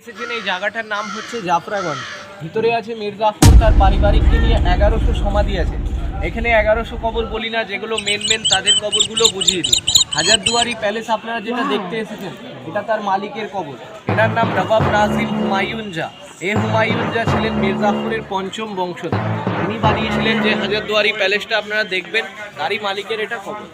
এসেছেন এই জায়গাটার নাম হচ্ছে জাফরাগঞ্জ। ভিতরে আছে মির্জাফর, তার পারিবারিককে নিয়ে 1100 সমাধি আছে। এখানে 1100 কবর বলি না, যেগুলো মেন তাদের কবরগুলো বুঝিয়ে দিই। হাজারদুয়ারি প্যালেস আপনারা যেটা দেখতে এসেছেন, এটা তার মালিকের কবর। এটার নাম নবাব নাজিম হুমায়ুন জা। এই হুমায়ুন জা ছিলেন মির্জাফরের পঞ্চম বংশধর। উনি বানিয়েছিলেন যে হাজারদুয়ারি প্যালেসটা আপনারা দেখবেন, তারই মালিকের এটা কবর।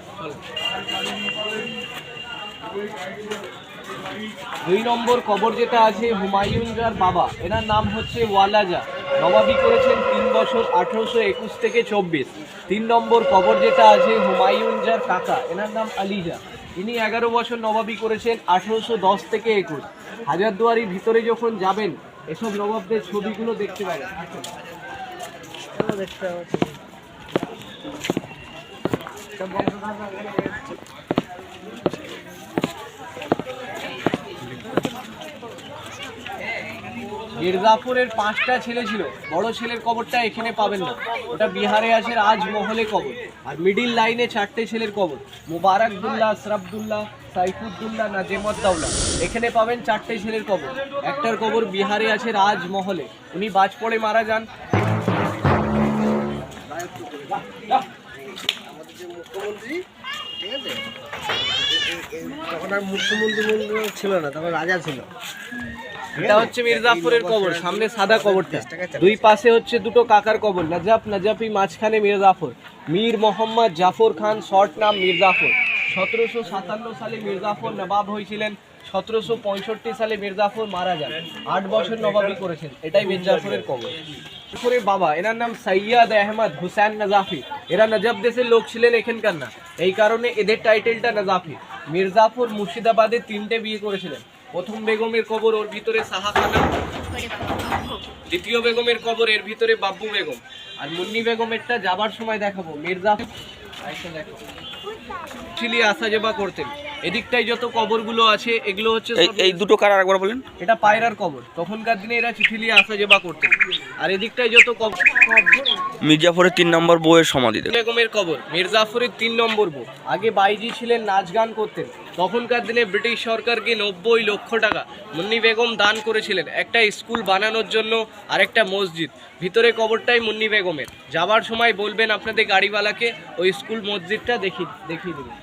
2 নম্বর কবর যেটা আছে হুমায়ুন জার বাবা, এনার নাম হচ্ছে ওয়ালাজা। নবাবি করেছেন 3 বছর 1821 থেকে 24। 3 নম্বর কবর যেটা আছে হুমায়ুন জার কাকা, এনার নাম আলিজা। ইনি 11 বছর নবাবি করেছেন 1810 থেকে 21। হাজারদুয়ারির ভিতরে যখন যাবেন এসব নবাবদের ছবিগুলো দেখতে পাবেন। মির্জাফরের 5টা ছেলে ছিল। বড় ছেলের কবরটা এখানে পাবেন না, ওটা বিহারে আছে রাজমহলে কবর। আর মিডিল লাইনে 4টে ছেলের কবর, মুবারকদুল্লাহ, সরফদুল্লাহ, সাইফুদ্দুল্লাহ, নাজেমউদ্দৌলা। এখানে পাবেন 4টে ছেলের কবর। একটার কবর বিহারে আছে রাজমহলে, উনি বাজ পড়ে মারা যান। মুখ্যমন্ত্রী, ঠিক আছে, তখন আর মুখ্যমন্ত্রী ছিল না, তখন রাজা ছিল। এটা হচ্ছে মির্জাফরের কবর, সামনে সাদা কবরটা, দুই পাশে হচ্ছে দুটো কাকার কবর, নজাফি, মাঝখানে মির্জাফর। মীর মোহাম্মদ জাফর খান, শর্ট নাম মির্জাফর। 1757 সালে মির্জাফর নবাব হয়েছিলেন। 1765 সালে মির্জাফর মারা যান। 8 বছর নবাবি করেছেন। এটাই মির্জাফরের কবর। মির্জাফরের বাবা, এনার নাম সৈয়দ আহমদ হুসেন নজাফি। এরা নজফ দেশের লোক ছিলেন, এখানকার না, এই কারণে এদের টাইটেলটা নজাফি। মির্জাফর মুর্শিদাবাদে 3টে বিয়ে করেছিলেন। প্রথম বেগমের কবর ওর ভিতরে শাহাখানা, দ্বিতীয় বেগমের কবর এর ভিতরে বাব্বু বেগম, আর মুন্নি বেগমেরটা যাবার সময় দেখাবো। মির্জাফর চিলি আসা যাবা করতেন। এদিকটাই যত কবরগুলো আছে এগুলো হচ্ছে এই দুটো কার আরেকবার বলেন। এটা পায়রার কবর, তখনকার দিনে এরা চিঠি নিয়ে আসা যাবা করতেন। আর এদিকটাই যত কবর। মির্জাফরের 3 নম্বর বউয়ের সমাধি। বেগমের কবর, মির্জাফরের 3 নম্বর বউ। আগে বাইজি ছিলেন, নাচ গান করতেন। তখনকার দিনে ব্রিটিশ সরকারকে 90 লক্ষ টাকা মুন্নি বেগম দান করেছিলেন, একটা স্কুল বানানোর জন্য আর একটা মসজিদ। ভিতরে কবরটাই মুন্নি বেগমের। যাবার সময় বলবেন আপনাদের গাড়িওয়ালাকে ওই স্কুল মসজিদটা দেখিয়ে দেবেন।